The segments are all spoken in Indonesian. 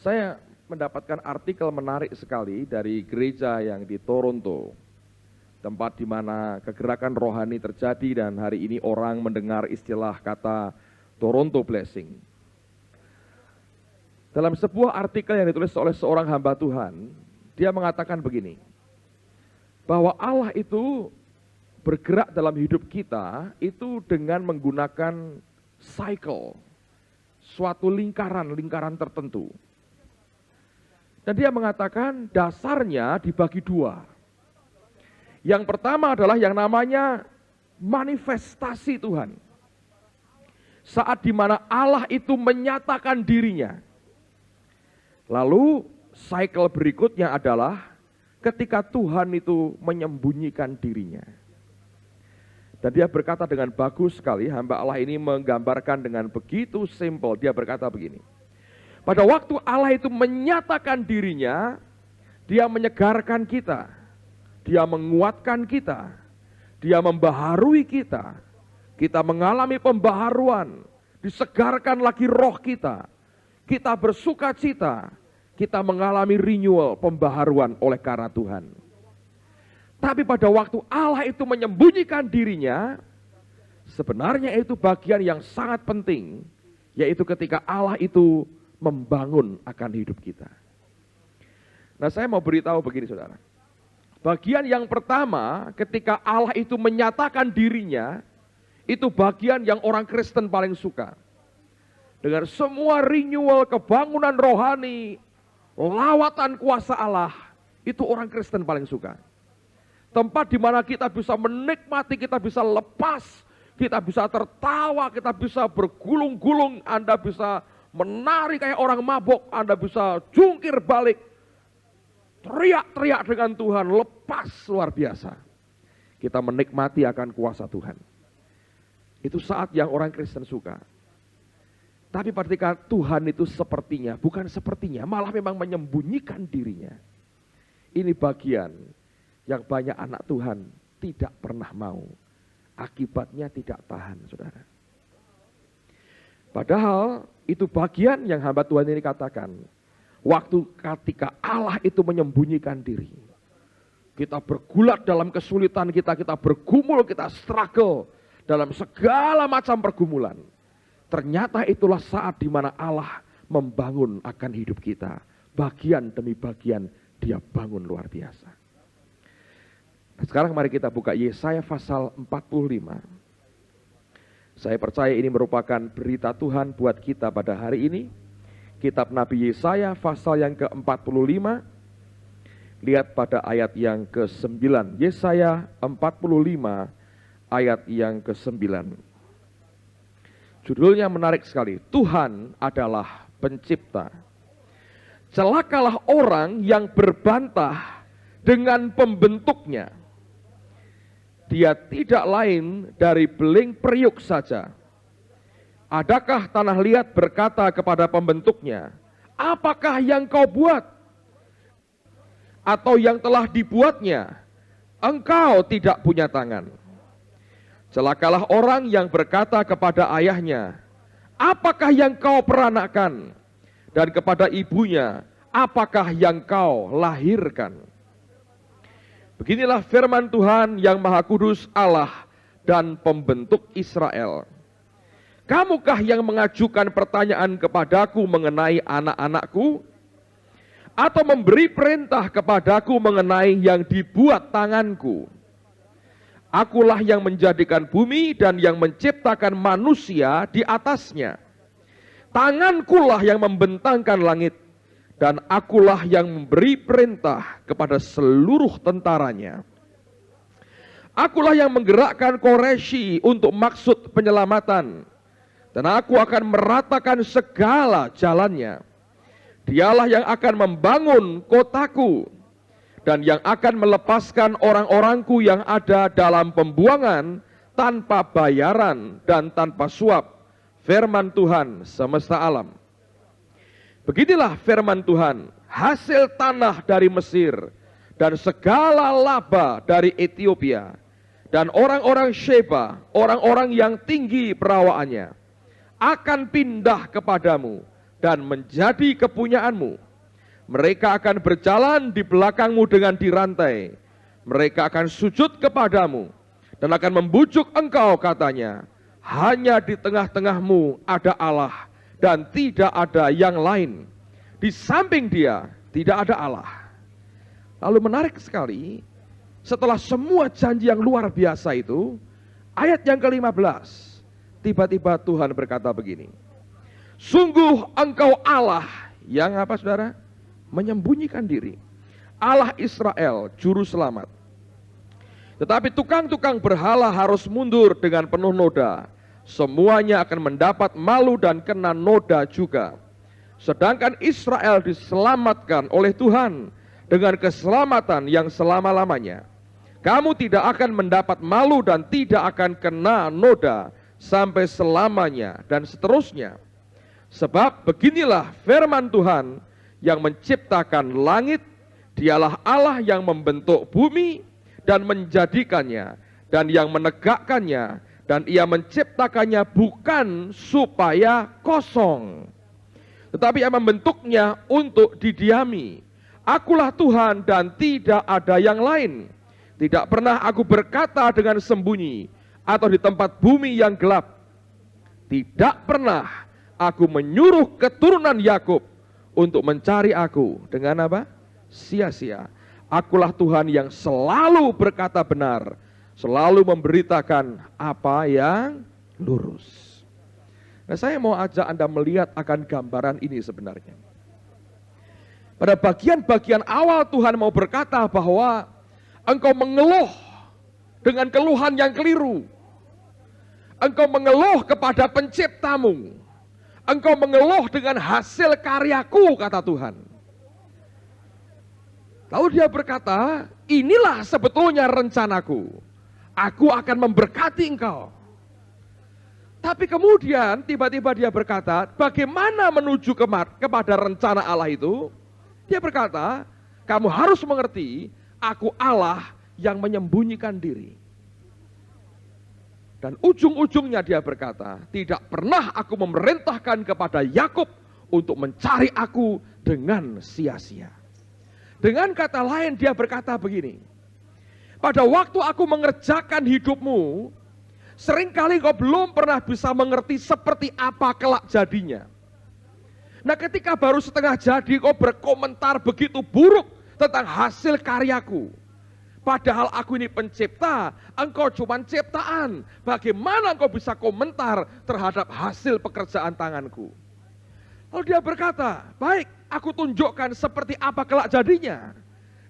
Saya mendapatkan artikel menarik sekali dari gereja yang di Toronto, tempat di mana kegerakan rohani terjadi dan hari ini orang mendengar istilah kata Toronto Blessing. Dalam sebuah artikel yang ditulis oleh seorang hamba Tuhan, dia mengatakan begini, bahwa Allah itu bergerak dalam hidup kita itu dengan menggunakan cycle, suatu lingkaran tertentu. Dan dia mengatakan dasarnya dibagi dua. Yang pertama adalah yang namanya manifestasi Tuhan. Saat dimana Allah itu menyatakan dirinya. Lalu cycle berikutnya adalah ketika Tuhan itu menyembunyikan dirinya. Dan dia berkata dengan bagus sekali, hamba Allah ini menggambarkan dengan begitu simple. Dia berkata begini, pada waktu Allah itu menyatakan dirinya, dia menyegarkan kita, dia menguatkan kita, dia membaharui kita, kita mengalami pembaharuan, disegarkan lagi roh kita bersuka cita, kita mengalami renewal, pembaharuan oleh karena Tuhan. Tapi pada waktu Allah itu menyembunyikan dirinya, sebenarnya itu bagian yang sangat penting, yaitu ketika Allah itu membangun akan hidup kita. Nah, saya mau beritahu begini saudara. Bagian yang pertama ketika Allah itu menyatakan dirinya, itu bagian yang orang Kristen paling suka. Dengan semua renewal, kebangunan rohani, lawatan kuasa Allah, itu orang Kristen paling suka. Tempat di mana kita bisa menikmati, kita bisa lepas, kita bisa tertawa, kita bisa bergulung-gulung, Anda bisa menari kayak orang mabok, Anda bisa jungkir balik, teriak-teriak dengan Tuhan, lepas luar biasa. Kita menikmati akan kuasa Tuhan. Itu saat yang orang Kristen suka. Tapi ketika Tuhan itu bukan sepertinya, malah memang menyembunyikan dirinya. Ini bagian yang banyak anak Tuhan tidak pernah mau. Akibatnya tidak tahan, saudara. Padahal itu bagian yang hamba Tuhan ini katakan. Waktu ketika Allah itu menyembunyikan diri. Kita bergulat dalam kesulitan kita bergumul, kita struggle dalam segala macam pergumulan. Ternyata itulah saat di mana Allah membangun akan hidup kita. Bagian demi bagian dia bangun luar biasa. Nah, sekarang mari kita buka Yesaya pasal 45. Saya percaya ini merupakan berita Tuhan buat kita pada hari ini. Kitab Nabi Yesaya pasal yang ke-45. Lihat pada ayat yang ke-9. Yesaya 45 ayat yang ke-9. Judulnya menarik sekali. Tuhan adalah pencipta. Celakalah orang yang berbantah dengan pembentuknya. Dia tidak lain dari beling periuk saja. Adakah tanah liat berkata kepada pembentuknya, apakah yang kau buat? Atau yang telah dibuatnya, engkau tidak punya tangan. Celakalah orang yang berkata kepada ayahnya, apakah yang kau peranakan? Dan kepada ibunya, apakah yang kau lahirkan? Beginilah firman Tuhan yang Maha Kudus Allah dan pembentuk Israel. Kamukah yang mengajukan pertanyaan kepadaku mengenai anak-anakku? Atau memberi perintah kepadaku mengenai yang dibuat tanganku? Akulah yang menjadikan bumi dan yang menciptakan manusia di atasnya. Tangankulah yang membentangkan langit. Dan akulah yang memberi perintah kepada seluruh tentaranya. Akulah yang menggerakkan Koreshi untuk maksud penyelamatan. Dan aku akan meratakan segala jalannya. Dialah yang akan membangun kotaku. Dan yang akan melepaskan orang-orangku yang ada dalam pembuangan tanpa bayaran dan tanpa suap. Firman Tuhan semesta alam. Beginilah firman Tuhan, hasil tanah dari Mesir dan segala laba dari Ethiopia dan orang-orang Sheba, orang-orang yang tinggi perawaannya akan pindah kepadamu dan menjadi kepunyaanmu. Mereka akan berjalan di belakangmu dengan dirantai. Mereka akan sujud kepadamu dan akan membujuk engkau, katanya, hanya di tengah-tengahmu ada Allah dan tidak ada yang lain. Di samping Dia tidak ada Allah. Lalu menarik sekali, setelah semua janji yang luar biasa itu, ayat yang ke-15, tiba-tiba Tuhan berkata begini, sungguh engkau Allah yang apa saudara? Menyembunyikan diri. Allah Israel, juru selamat. Tetapi tukang-tukang berhala harus mundur dengan penuh noda. Semuanya akan mendapat malu dan kena noda juga. Sedangkan Israel diselamatkan oleh Tuhan dengan keselamatan yang selama-lamanya. Kamu tidak akan mendapat malu dan tidak akan kena noda sampai selamanya dan seterusnya. Sebab beginilah firman Tuhan yang menciptakan langit, Dialah Allah yang membentuk bumi dan menjadikannya, dan yang menegakkannya, dan Ia menciptakannya bukan supaya kosong, tetapi Ia membentuknya untuk didiami. Akulah Tuhan dan tidak ada yang lain. Tidak pernah aku berkata dengan sembunyi atau di tempat bumi yang gelap. Tidak pernah aku menyuruh keturunan Yakub untuk mencari aku dengan apa? Sia-sia. Akulah Tuhan yang selalu berkata benar, selalu memberitakan apa yang lurus. Nah, saya mau ajak Anda melihat akan gambaran ini sebenarnya. Pada bagian-bagian awal Tuhan mau berkata bahwa engkau mengeluh dengan keluhan yang keliru. Engkau mengeluh kepada penciptamu. Engkau mengeluh dengan hasil karyaku, kata Tuhan. Lalu Dia berkata, inilah sebetulnya rencanaku. Aku akan memberkati engkau. Tapi kemudian tiba-tiba Dia berkata, bagaimana menuju kepada rencana Allah itu? Dia berkata, kamu harus mengerti, aku Allah yang menyembunyikan diri. Dan ujung-ujungnya Dia berkata, tidak pernah aku memerintahkan kepada Yakub untuk mencari aku dengan sia-sia. Dengan kata lain Dia berkata begini, pada waktu aku mengerjakan hidupmu, seringkali kau belum pernah bisa mengerti seperti apa kelak jadinya. Nah, ketika baru setengah jadi kau berkomentar begitu buruk tentang hasil karyaku. Padahal aku ini pencipta, engkau cuma ciptaan. Bagaimana engkau bisa komentar terhadap hasil pekerjaan tanganku? Lalu Dia berkata, baik, aku tunjukkan seperti apa kelak jadinya.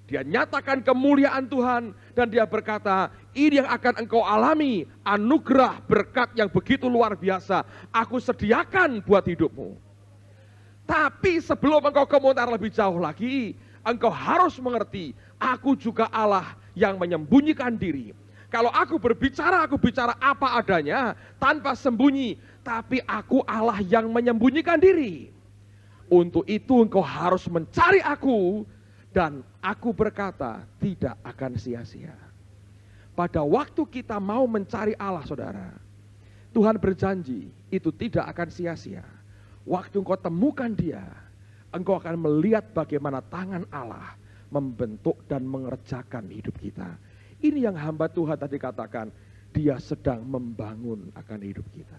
Dia nyatakan kemuliaan Tuhan dan Dia berkata, ini yang akan engkau alami, anugerah berkat yang begitu luar biasa. Aku sediakan buat hidupmu. Tapi sebelum engkau komentar lebih jauh lagi, engkau harus mengerti, aku juga Allah yang menyembunyikan diri. Kalau aku bicara apa adanya, tanpa sembunyi. Tapi aku Allah yang menyembunyikan diri. Untuk itu engkau harus mencari aku, dan aku berkata tidak akan sia-sia. Pada waktu kita mau mencari Allah, saudara, Tuhan berjanji itu tidak akan sia-sia. Waktu engkau temukan Dia, engkau akan melihat bagaimana tangan Allah membentuk dan mengerjakan hidup kita. Ini yang hamba Tuhan tadi katakan, Dia sedang membangun akan hidup kita.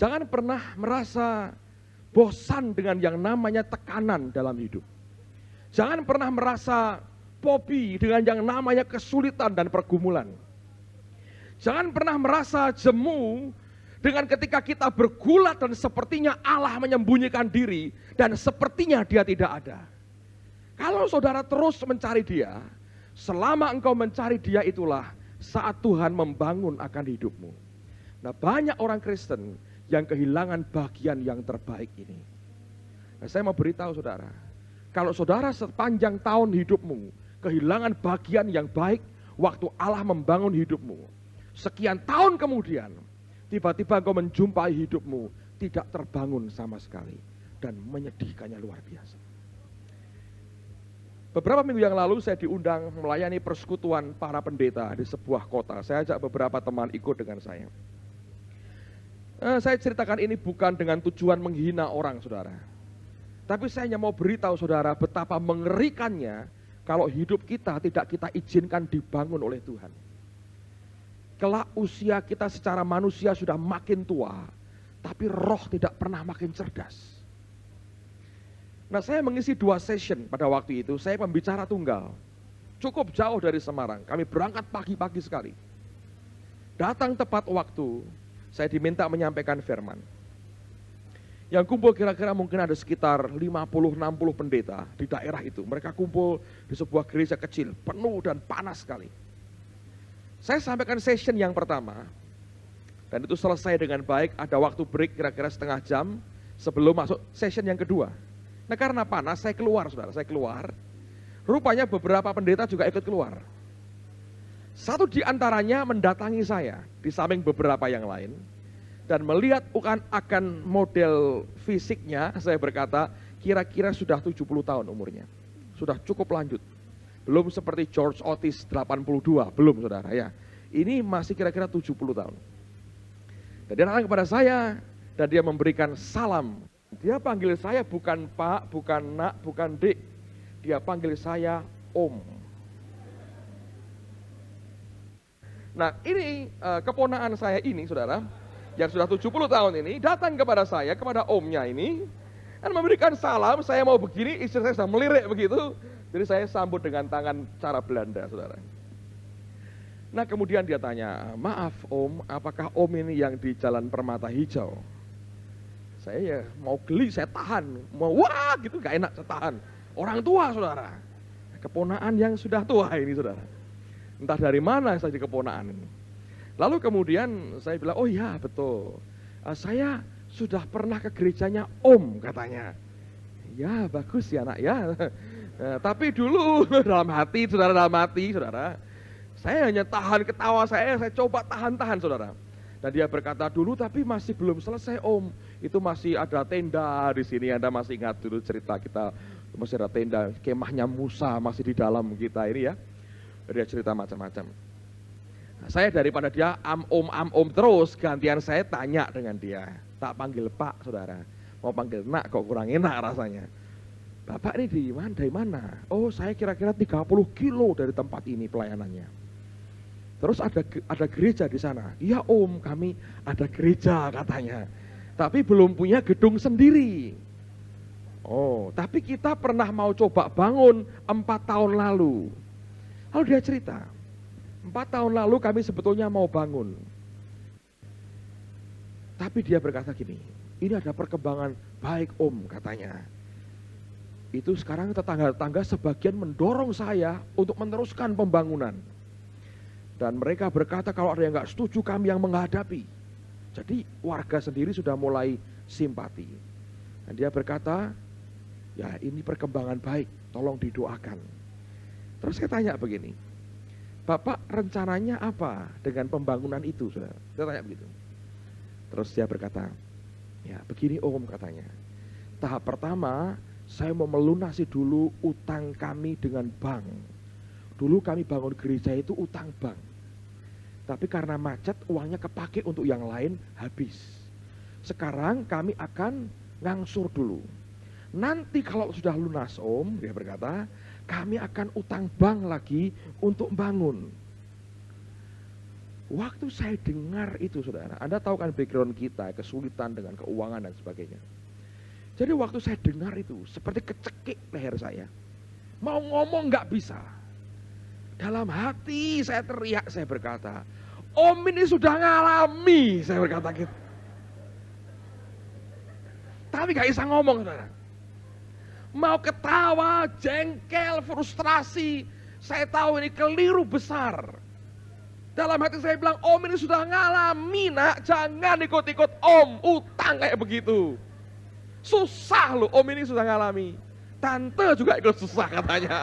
Jangan pernah merasa bosan dengan yang namanya tekanan dalam hidup. Jangan pernah merasa popi dengan yang namanya kesulitan dan pergumulan. Jangan pernah merasa jemu dengan ketika kita bergulat dan sepertinya Allah menyembunyikan diri dan sepertinya Dia tidak ada. Kalau saudara terus mencari Dia, selama engkau mencari Dia itulah saat Tuhan membangun akan hidupmu. Nah, banyak orang Kristen yang kehilangan bagian yang terbaik ini. Nah, saya mau beritahu saudara, kalau saudara sepanjang tahun hidupmu kehilangan bagian yang baik waktu Allah membangun hidupmu, sekian tahun kemudian tiba-tiba engkau menjumpai hidupmu tidak terbangun sama sekali dan menyedihkannya luar biasa. Beberapa minggu yang lalu saya diundang melayani persekutuan para pendeta di sebuah kota. Saya ajak beberapa teman ikut dengan saya. Saya ceritakan ini bukan dengan tujuan menghina orang, saudara. Tapi saya hanya mau beritahu saudara betapa mengerikannya kalau hidup kita tidak kita izinkan dibangun oleh Tuhan. Kelak usia kita secara manusia sudah makin tua, tapi roh tidak pernah makin cerdas. Nah, saya mengisi 2 session pada waktu itu, saya pembicara tunggal. Cukup jauh dari Semarang, kami berangkat pagi-pagi sekali. Datang tepat waktu, saya diminta menyampaikan firman. Yang kumpul kira-kira mungkin ada sekitar 50-60 pendeta di daerah itu. Mereka kumpul di sebuah gereja kecil, penuh dan panas sekali. Saya sampaikan session yang pertama, dan itu selesai dengan baik, ada waktu break kira-kira setengah jam sebelum masuk session yang kedua. Nah, karena panas, saya keluar, saudara, saya keluar. Rupanya beberapa pendeta juga ikut keluar. Satu di antaranya mendatangi saya, di samping beberapa yang lain, dan melihat akan model fisiknya, saya berkata, kira-kira sudah 70 tahun umurnya. Sudah cukup lanjut. Belum seperti George Otis 82, belum saudara ya. Ini masih kira-kira 70 tahun. Dan dia datang kepada saya, dan dia memberikan salam. Dia panggil saya bukan Pak, bukan Nak, bukan Dek. Dia panggil saya Om. Nah, ini keponakan saya ini, saudara, yang sudah 70 tahun ini, datang kepada saya, kepada omnya ini, dan memberikan salam. Saya mau begini, istri saya sudah melirik begitu. Jadi saya sambut dengan tangan cara Belanda, saudara. Nah, kemudian dia tanya, maaf Om, apakah Om ini yang di Jalan Permata Hijau? Saya ya mau geli, saya tahan. Mau wah gitu, gak enak, saya tahan. Orang tua, saudara. Keponakan yang sudah tua ini, saudara. Entah dari mana saya keponakan ini. Lalu kemudian saya bilang, oh ya betul. Saya sudah pernah ke gerejanya Om, katanya. Ya bagus ya nak ya. Tapi dulu dalam hati, saudara. Saya hanya tahan ketawa saya coba tahan-tahan, saudara. Dan dia berkata, dulu tapi masih belum selesai Om. Itu masih ada tenda di sini, Anda masih ingat dulu cerita kita. Masih ada tenda, kemahnya Musa masih di dalam kita ini ya. Dia cerita macam-macam. Nah, saya daripada dia om terus, gantian saya tanya dengan dia. Tak panggil Pak, saudara. Mau panggil Nak kok kurang enak rasanya. Bapak ini dari mana? Oh, saya kira-kira 30 kilo dari tempat ini pelayanannya. Terus ada gereja di sana. Iya Om, kami ada gereja katanya. Tapi belum punya gedung sendiri. Oh, tapi kita pernah mau coba bangun 4 tahun lalu. Lalu dia cerita, 4 tahun lalu kami sebetulnya mau bangun. Tapi dia berkata gini, ini ada perkembangan baik Om katanya. Itu sekarang tetangga-tetangga sebagian mendorong saya untuk meneruskan pembangunan. Dan mereka berkata kalau ada yang gak setuju kami yang menghadapi. Jadi warga sendiri sudah mulai simpati. Dan dia berkata, ya ini perkembangan baik, tolong didoakan. Terus saya tanya begini, Bapak rencananya apa dengan pembangunan itu? Saya tanya begitu. Terus dia berkata, ya begini Om katanya. Tahap pertama, saya mau melunasi dulu utang kami dengan bank. Dulu kami bangun gereja itu utang bank. Tapi karena macet, uangnya kepake untuk yang lain, habis. Sekarang kami akan ngangsur dulu. Nanti kalau sudah lunas Om, dia berkata, kami akan utang bank lagi untuk bangun. Waktu saya dengar itu, saudara, Anda tahu kan background kita, kesulitan dengan keuangan dan sebagainya. Jadi waktu saya dengar itu, seperti kecekik leher saya. Mau ngomong gak bisa. Dalam hati saya teriak, saya berkata, Om ini sudah ngalami, saya berkata gitu. Tapi gak bisa ngomong, saudara. Mau ketawa, jengkel, frustrasi. Saya tahu ini keliru besar. Dalam hati saya bilang, Om ini sudah ngalami nak, jangan ikut-ikut Om, utang kayak begitu. Susah loh, Om ini sudah ngalami. Tante juga ikut susah katanya.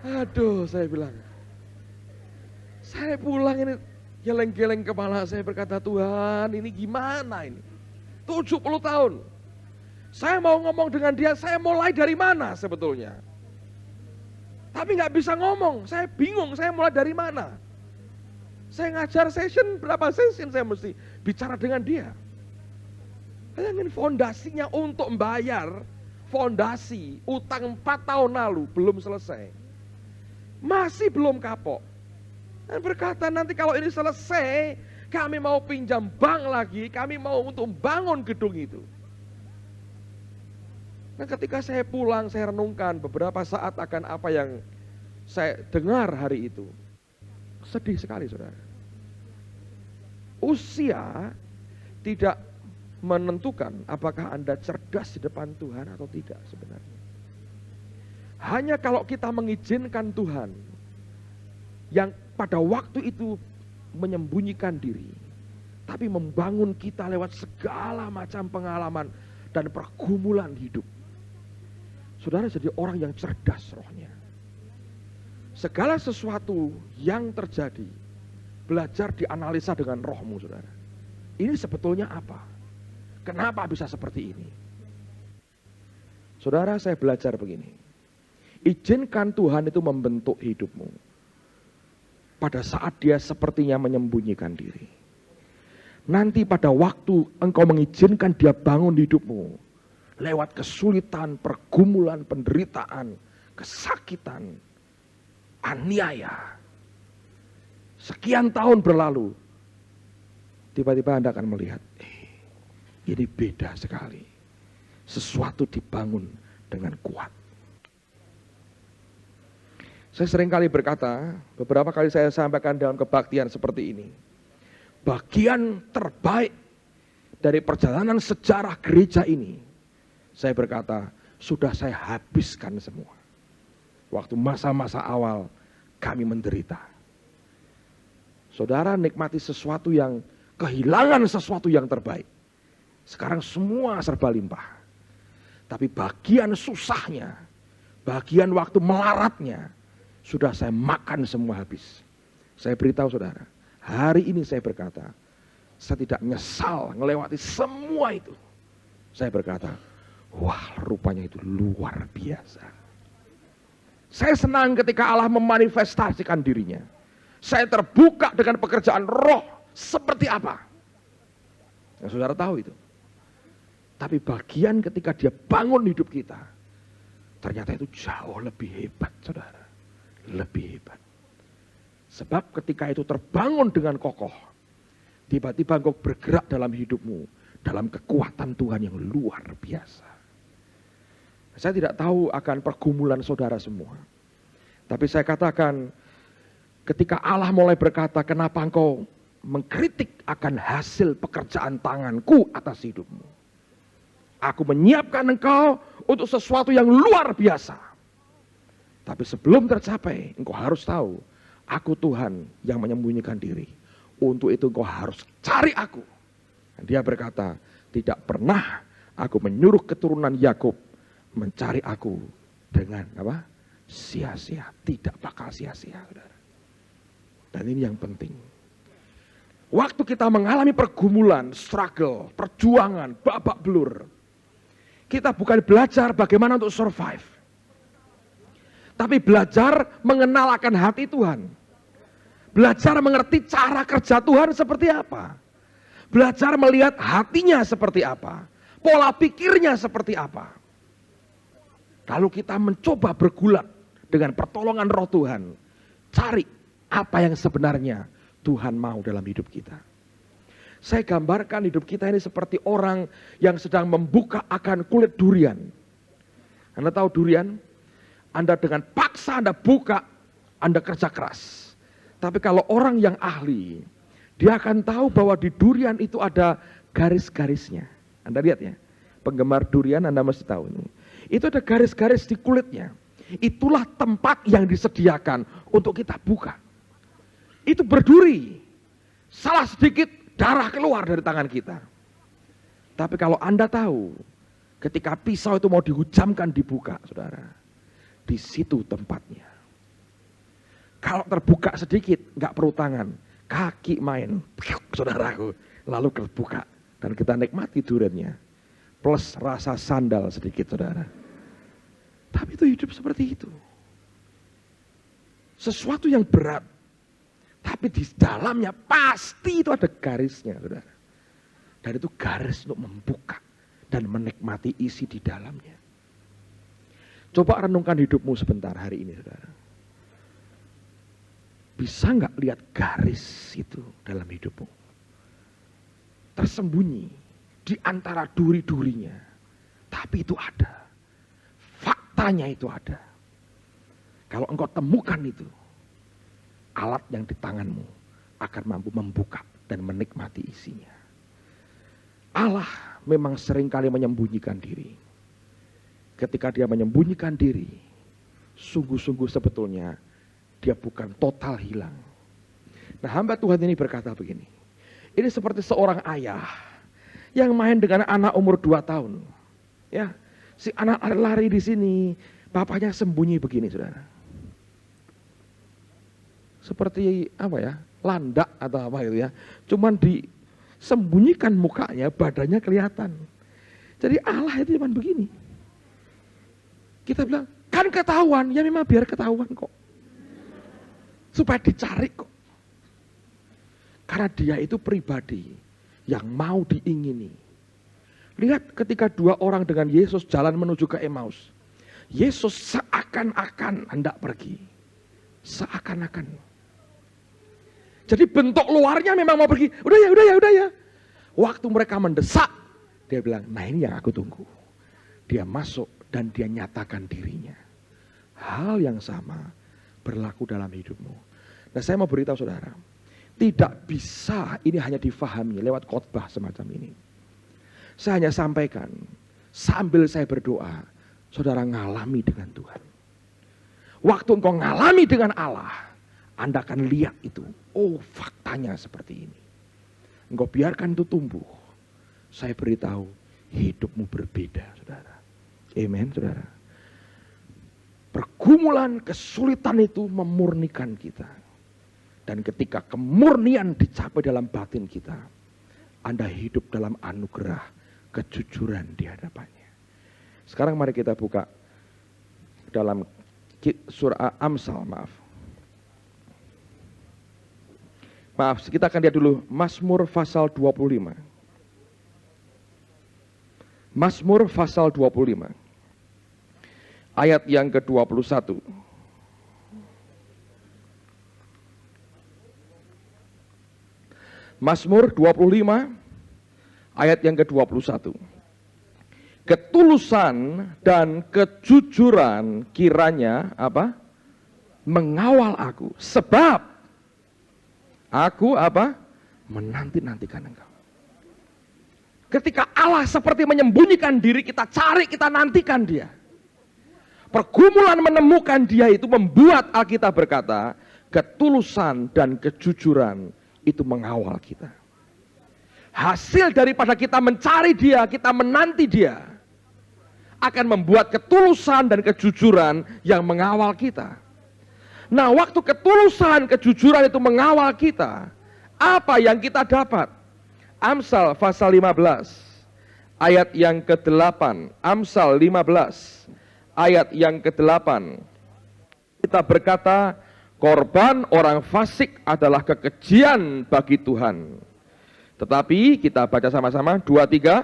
Aduh, saya bilang. Saya pulang ini, geleng-geleng kepala saya berkata, Tuhan ini gimana ini? 70 tahun. Saya mau ngomong dengan dia, saya mulai dari mana sebetulnya? Tapi gak bisa ngomong, saya bingung, saya mulai dari mana? Saya ngajar session, berapa session saya mesti bicara dengan dia. Bayangin fondasinya untuk membayar fondasi utang 4 tahun lalu belum selesai. Masih belum kapok. Dan berkata nanti kalau ini selesai, kami mau pinjam bank lagi, kami mau untuk membangun gedung itu. Nah ketika saya pulang, saya renungkan beberapa saat akan apa yang saya dengar hari itu. Sedih sekali saudara. Usia tidak menentukan apakah Anda cerdas di depan Tuhan atau tidak sebenarnya. Hanya kalau kita mengizinkan Tuhan yang pada waktu itu menyembunyikan diri, tapi membangun kita lewat segala macam pengalaman dan pergumulan hidup. Saudara jadi orang yang cerdas rohnya. Segala sesuatu yang terjadi, belajar dianalisa dengan rohmu saudara. Ini sebetulnya apa? Kenapa bisa seperti ini? Saudara, saya belajar begini. Izinkan Tuhan itu membentuk hidupmu. Pada saat dia sepertinya menyembunyikan diri. Nanti pada waktu engkau mengizinkan dia bangun hidupmu. Lewat kesulitan, pergumulan, penderitaan, kesakitan, aniaya. Sekian tahun berlalu. Tiba-tiba Anda akan melihat. Ini beda sekali. Sesuatu dibangun dengan kuat. Saya sering kali berkata, beberapa kali saya sampaikan dalam kebaktian seperti ini. Bagian terbaik dari perjalanan sejarah gereja ini, saya berkata, sudah saya habiskan semua. Waktu masa-masa awal kami menderita. Saudara nikmati sesuatu yang, kehilangan sesuatu yang terbaik. Sekarang semua serba limpah. Tapi bagian susahnya, bagian waktu melaratnya, sudah saya makan semua habis. Saya beritahu saudara, hari ini saya berkata, saya tidak nyesal melewati semua itu. Saya berkata, wah rupanya itu luar biasa. Saya senang ketika Allah memanifestasikan dirinya. Saya terbuka dengan pekerjaan roh seperti apa. Ya, saudara tahu itu. Tapi bagian ketika dia bangun hidup kita, ternyata itu jauh lebih hebat saudara. Lebih hebat. Sebab ketika itu terbangun dengan kokoh, tiba-tiba engkau bergerak dalam hidupmu, dalam kekuatan Tuhan yang luar biasa. Saya tidak tahu akan pergumulan saudara semua. Tapi saya katakan, ketika Allah mulai berkata, kenapa engkau mengkritik akan hasil pekerjaan tanganku atas hidupmu. Aku menyiapkan engkau untuk sesuatu yang luar biasa. Tapi sebelum tercapai, engkau harus tahu, aku Tuhan yang menyembunyikan diri. Untuk itu engkau harus cari aku. Dan dia berkata, tidak pernah aku menyuruh keturunan Yakub mencari aku dengan apa? Sia-sia. Tidak bakal sia-sia. Dan ini yang penting. Waktu kita mengalami pergumulan, struggle, perjuangan, babak belur, kita bukan belajar bagaimana untuk survive. Tapi belajar mengenal akan hati Tuhan. Belajar mengerti cara kerja Tuhan seperti apa. Belajar melihat hatinya seperti apa. Pola pikirnya seperti apa. Lalu kita mencoba bergulat dengan pertolongan roh Tuhan. Cari apa yang sebenarnya Tuhan mau dalam hidup kita. Saya gambarkan hidup kita ini seperti orang yang sedang membuka akan kulit durian. Anda tahu durian? Anda dengan paksa Anda buka, Anda kerja keras. Tapi kalau orang yang ahli, dia akan tahu bahwa di durian itu ada garis-garisnya. Anda lihat ya, penggemar durian Anda mesti tahu ini. Itu ada garis-garis di kulitnya. Itulah tempat yang disediakan untuk kita buka. Itu berduri. Salah sedikit darah keluar dari tangan kita. Tapi kalau Anda tahu, ketika pisau itu mau dihujamkan dibuka, saudara, di situ tempatnya. Kalau terbuka sedikit, nggak perlu tangan, kaki main, saudaraku, lalu terbuka dan kita nikmati duriannya, plus rasa sandal sedikit, saudara. Tapi itu hidup seperti itu. Sesuatu yang berat, Tapi di dalamnya pasti itu ada garisnya, saudara. Dan itu garis untuk membuka dan menikmati isi di dalamnya. Coba renungkan hidupmu sebentar hari ini, saudara. Bisa nggak lihat garis itu dalam hidupmu? Tersembunyi di antara duri-durinya. Tapi itu ada. Faktanya itu ada. Kalau engkau temukan itu, alat yang di tanganmu akan mampu membuka dan menikmati isinya. Allah memang seringkali menyembunyikan diri. Ketika dia menyembunyikan diri, sungguh-sungguh sebetulnya dia bukan total hilang. Nah, hamba Tuhan ini berkata begini. Ini seperti seorang ayah yang main dengan anak umur 2 tahun. Ya, si anak lari di sini, bapaknya sembunyi begini, saudara. Seperti apa ya? Landak atau apa gitu ya. Cuman disembunyikan mukanya, badannya kelihatan. Jadi Allah itu cuman begini. Kita bilang, kan ketahuan, ya memang biar ketahuan kok. Supaya dicari kok. Karena dia itu pribadi yang mau diingini. Lihat ketika 2 orang dengan Yesus jalan menuju ke Emmaus. Yesus seakan-akan hendak pergi. Seakan-akan. Jadi bentuk luarnya memang mau pergi. Udah ya. Waktu mereka mendesak, dia bilang, nah ini yang aku tunggu. Dia masuk dan dia nyatakan dirinya. Hal yang sama berlaku dalam hidupmu. Nah, saya mau beritahu saudara, tidak bisa ini hanya difahami lewat khotbah semacam ini. Saya hanya sampaikan, sambil saya berdoa, saudara ngalami dengan Tuhan. Waktu engkau ngalami dengan Allah, Anda akan lihat itu. Oh, faktanya seperti ini. Engkau biarkan itu tumbuh. Saya beritahu, hidupmu berbeda, saudara. Amen, saudara. Pergumulan, kesulitan itu memurnikan kita. Dan ketika kemurnian dicapai dalam batin kita, Anda hidup dalam anugerah kejujuran di hadapannya. Sekarang mari kita buka dalam surah Amsal, Maaf, kita akan lihat dulu Mazmur pasal 25. Mazmur pasal 25. Ayat yang ke-21. Mazmur 25 ayat yang ke-21. Ketulusan dan kejujuran kiranya apa? Mengawal aku, sebab aku apa? Menanti-nantikan engkau. Ketika Allah seperti menyembunyikan diri, kita cari, kita nantikan dia. Pergumulan menemukan dia itu membuat Alkitab berkata, ketulusan dan kejujuran itu mengawal kita. Hasil daripada kita mencari dia, kita menanti dia, akan membuat ketulusan dan kejujuran yang mengawal kita. Nah, waktu ketulusan, kejujuran itu mengawal kita, apa yang kita dapat? Amsal pasal 15, ayat yang ke-8. Amsal 15, ayat yang ke-8. Kita berkata, korban orang fasik adalah kekejian bagi Tuhan. Tetapi kita baca sama-sama, 2, 3.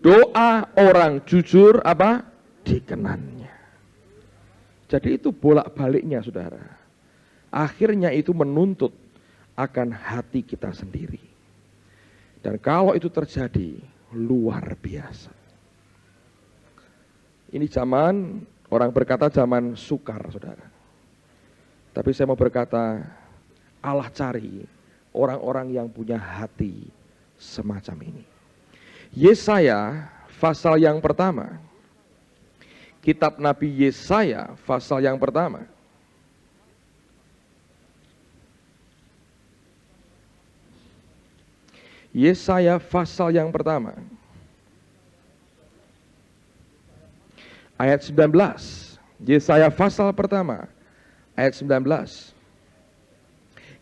Doa orang jujur apa? Dikenannya. Jadi itu bolak-baliknya, saudara. Akhirnya itu menuntut akan hati kita sendiri. Dan kalau itu terjadi, luar biasa. Ini zaman, orang berkata zaman sukar, saudara. Tapi saya mau berkata, Allah cari orang-orang yang punya hati semacam ini. Yesaya pasal yang pertama. Kitab Nabi Yesaya pasal yang pertama. Yesaya pasal yang pertama. Ayat 19. Yesaya pasal pertama. Ayat 19.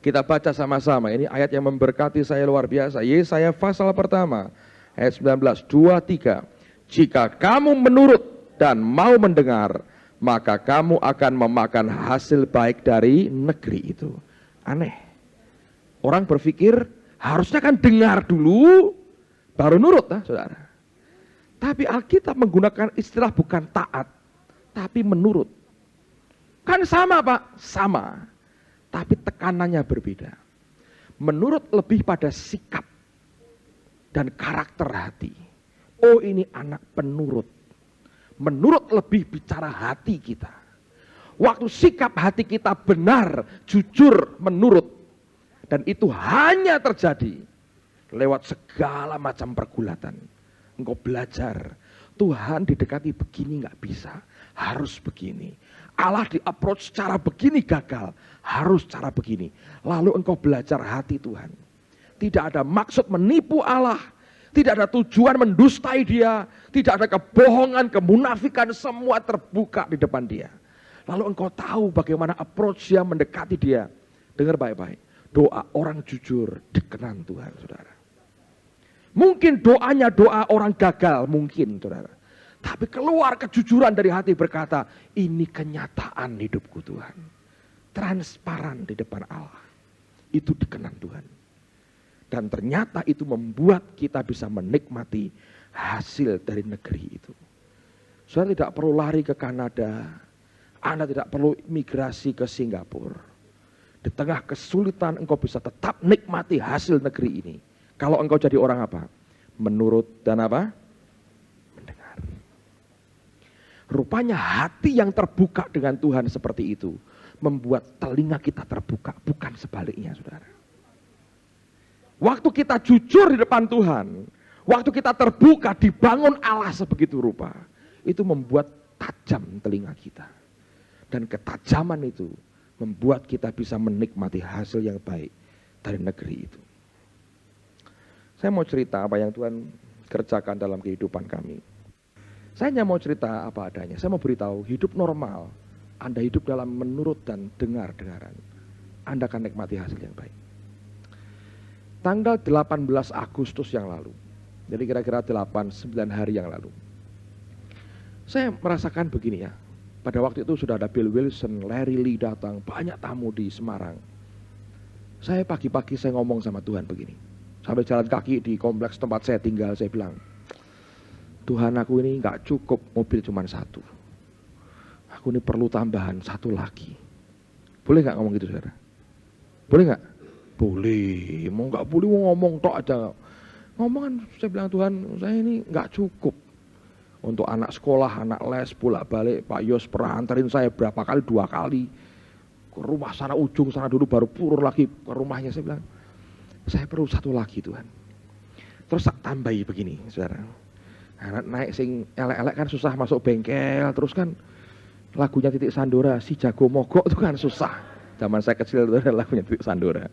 Kita baca sama-sama. Ini ayat yang memberkati saya luar biasa. Yesaya pasal pertama. Ayat 19. 2, 3. Jika kamu menurut dan mau mendengar, maka kamu akan memakan hasil baik dari negeri itu. Aneh. Orang berpikir harusnya kan dengar dulu, baru nurut, saudara. Tapi Alkitab menggunakan istilah bukan taat, tapi menurut. Kan sama Pak, sama. Tapi tekanannya berbeda. Menurut lebih pada sikap dan karakter hati. Oh, ini anak penurut. Menurut lebih bicara hati kita. Waktu sikap hati kita benar, jujur, menurut. Dan itu hanya terjadi lewat segala macam pergulatan. Engkau belajar, Tuhan didekati begini gak bisa, harus begini. Allah di approach cara begini gagal, harus cara begini. Lalu engkau belajar hati Tuhan. Tidak ada maksud menipu Allah, tidak ada tujuan mendustai dia, tidak ada kebohongan, kemunafikan, semua terbuka di depan dia. Lalu engkau tahu bagaimana approach dia mendekati dia. Dengar baik-baik. Doa orang jujur dikenan Tuhan, saudara. Mungkin doanya doa orang gagal, mungkin, saudara. Tapi keluar kejujuran dari hati berkata, ini kenyataan hidupku Tuhan. Transparan di depan Allah. Itu dikenan Tuhan. Dan ternyata itu membuat kita bisa menikmati hasil dari negeri itu. Saudara tidak perlu lari ke Kanada. Anda tidak perlu migrasi ke Singapura. Di tengah kesulitan engkau bisa tetap nikmati hasil negeri ini. Kalau engkau jadi orang apa? Menurut dan apa? Mendengar. Rupanya hati yang terbuka dengan Tuhan seperti itu membuat telinga kita terbuka, bukan sebaliknya, saudara. Waktu kita jujur di depan Tuhan, waktu kita terbuka dibangun Allah sebegitu rupa, itu membuat tajam telinga kita. Dan ketajaman itu membuat kita bisa menikmati hasil yang baik dari negeri itu. Saya mau cerita apa yang Tuhan kerjakan dalam kehidupan kami. Saya hanya mau cerita apa adanya. Saya mau beritahu hidup normal. Anda hidup dalam menurut dan dengar-dengaran. Anda akan nikmati hasil yang baik. Tanggal 18 Agustus yang lalu. Jadi kira-kira 8-9 hari yang lalu. Saya merasakan begini ya. Pada waktu itu sudah ada Bill Wilson, Larry Lee datang, banyak tamu di Semarang. Saya pagi-pagi saya ngomong sama Tuhan begini. Sampai jalan kaki di kompleks tempat saya tinggal, saya bilang, Tuhan, aku ini gak cukup mobil cuma satu. Aku ini perlu tambahan satu lagi. Boleh gak ngomong gitu, saudara? Boleh gak? Boleh. Mau gak boleh mau ngomong tok aja. Ngomongan, saya bilang, Tuhan, saya ini gak cukup. Untuk anak sekolah, anak les, bolak-balik, Pak Yos pernah anterin saya berapa kali, 2 kali. Ke rumah sana ujung, sana dulu baru purur lagi ke rumahnya. Saya bilang, saya perlu satu lagi Tuhan. Terus tak tambahi begini, saudara. Anak naik sing elek-elek kan susah masuk bengkel. Terus kan lagunya Titik Sandora, si jago mogok itu kan susah. Zaman saya kecil itu ada lagunya Titik Sandora.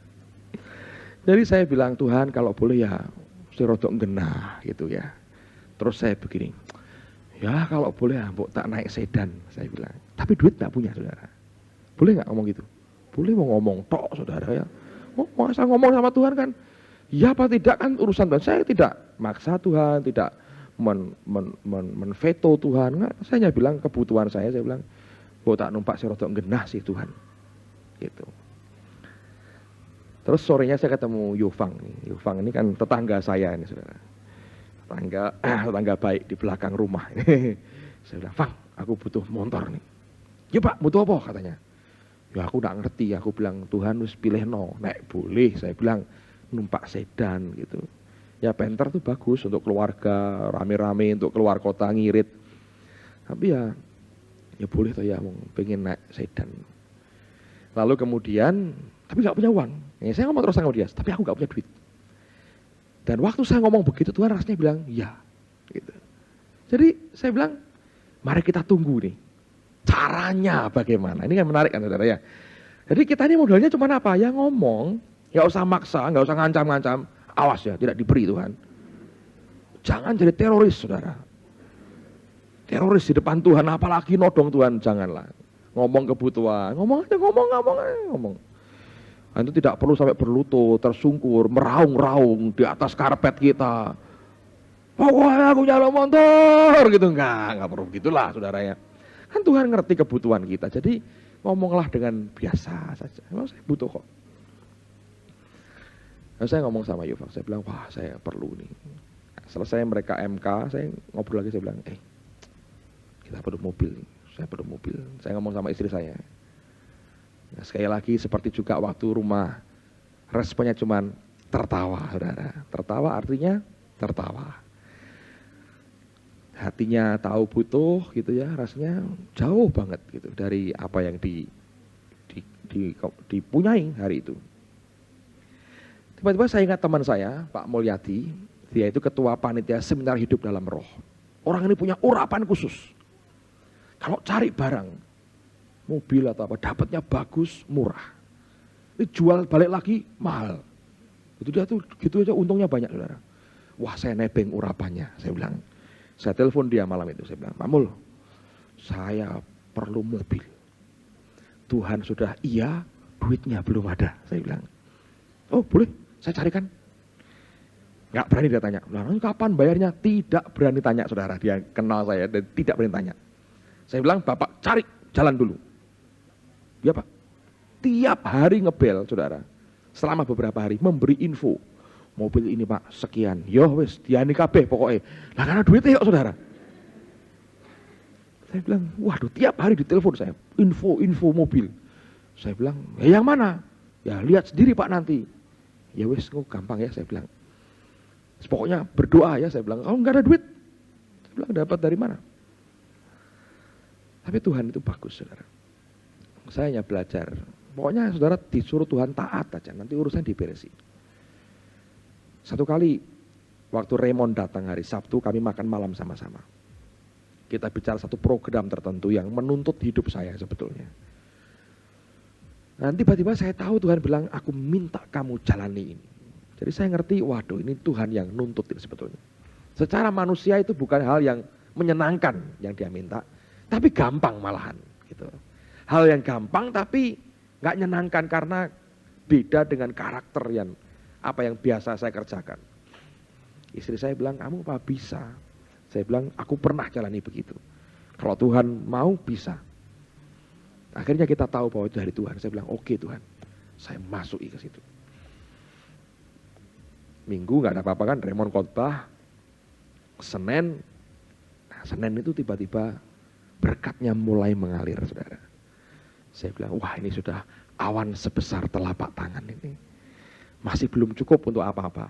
Jadi saya bilang, Tuhan kalau boleh ya, si rodok genah gitu ya. Terus saya begini, ya kalau boleh ya, tak naik sedan, saya bilang. Tapi duit gak punya, saudara. Boleh gak ngomong gitu? Boleh mau ngomong tok, saudara ya. Oh, masa ngomong sama Tuhan kan? Ya apa tidak kan urusan Tuhan. Saya tidak maksa Tuhan, tidak menveto Tuhan. Enggak, saya hanya bilang kebutuhan saya bilang, tak numpak si rodok genah sih Tuhan. Gitu. Terus sorenya saya ketemu Yufang. Yufang ini kan tetangga saya ini, saudara. Tetangga baik di belakang rumah. Saya bilang, Fang, aku butuh motor nih. Ya Pak, butuh apa katanya? Ya aku gak ngerti, aku bilang Tuhan wis pilih no. Nek boleh, saya bilang numpak sedan gitu. Ya Panther tuh bagus untuk keluarga, rame-rame untuk keluar kota ngirit. Tapi ya boleh tuh ya, pengen naik sedan. Lalu kemudian, tapi gak punya uang. Ya, saya ngomong terus sama dia, tapi aku gak punya duit. Dan waktu saya ngomong begitu Tuhan rasanya bilang ya gitu. Jadi saya bilang mari kita tunggu nih caranya bagaimana. Ini kan menarik kan saudara ya. Jadi kita ini modalnya cuma apa ya, ngomong, gak usah maksa, gak usah ngancam-ngancam. Awas ya tidak diberi Tuhan. Jangan jadi teroris saudara. Teroris di depan Tuhan apalagi nodong Tuhan, janganlah. Ngomong kebutuhan, ngomong aja. Itu tidak perlu sampai berlutut, tersungkur, meraung-raung di atas karpet kita. Pokoknya aku nyala motor gitu, enggak perlu gitulah saudara ya. Kan Tuhan ngerti kebutuhan kita, jadi ngomonglah dengan biasa saja. Memang saya butuh kok. Nah, saya ngomong sama Yufak, saya bilang, wah saya perlu nih. Selesai mereka MK, saya ngobrol lagi, saya bilang, kita perlu mobil, saya perlu mobil. Saya ngomong sama istri saya. Nah, sekali lagi seperti juga waktu rumah, responnya cuman tertawa, saudara. Tertawa artinya tertawa. Hatinya tahu butuh gitu ya, rasanya jauh banget gitu dari apa yang dipunyai hari itu. Tiba-tiba saya ingat teman saya, Pak Mulyadi, dia itu ketua panitia seminar hidup dalam roh. Orang ini punya urapan khusus. Kalau cari barang, mobil atau apa, dapatnya bagus, murah. Ini jual balik lagi, mahal. Itu dia tuh gitu aja untungnya banyak, saudara. Wah, saya nebeng urapannya, saya bilang. Saya telepon dia malam itu, saya bilang, Pak Mul, saya perlu mobil. Tuhan sudah iya, duitnya belum ada, saya bilang. Oh boleh, saya carikan. Nggak berani dia tanya, lalu kapan bayarnya? Tidak berani tanya, saudara. Dia kenal saya dan tidak berani tanya. Saya bilang, Bapak cari, jalan dulu. Ya Pak, tiap hari ngebel, saudara. Selama beberapa hari memberi info. Mobil ini Pak, sekian. Yo wes, diani kabeh pokoknya. Lah karena duitnya yuk, saudara. Saya bilang, waduh, tiap hari ditelepon saya, info mobil. Saya bilang, ya yang mana? Ya lihat sendiri Pak nanti. Ya wes, gampang ya, saya bilang. Pokoknya berdoa ya, saya bilang. Kalau nggak ada duit, saya bilang dapat dari mana? Tapi Tuhan itu bagus, saudara. Saya hanya belajar. Pokoknya saudara disuruh Tuhan taat aja, nanti urusan diberesi. Satu kali waktu Raymond datang hari Sabtu, kami makan malam sama-sama. Kita bicara satu program tertentu yang menuntut hidup saya sebetulnya. Nanti tiba-tiba saya tahu Tuhan bilang, aku minta kamu jalani ini. Jadi saya ngerti, waduh ini Tuhan yang nuntut ini sebetulnya. Secara manusia itu bukan hal yang menyenangkan yang dia minta, tapi gampang malahan. Gitu. Hal yang gampang tapi gak menyenangkan karena beda dengan karakter yang apa yang biasa saya kerjakan. Istri saya bilang, kamu apa bisa? Saya bilang, aku pernah jalani begitu. Kalau Tuhan mau, bisa. Akhirnya kita tahu bahwa itu dari Tuhan. Saya bilang, oke Tuhan, saya masuki ke situ. Minggu gak ada apa-apa kan, Raymond khotbah. Senin, nah Senin itu tiba-tiba berkatnya mulai mengalir, saudara. Saya bilang, wah ini sudah awan sebesar telapak tangan ini. Masih belum cukup untuk apa-apa.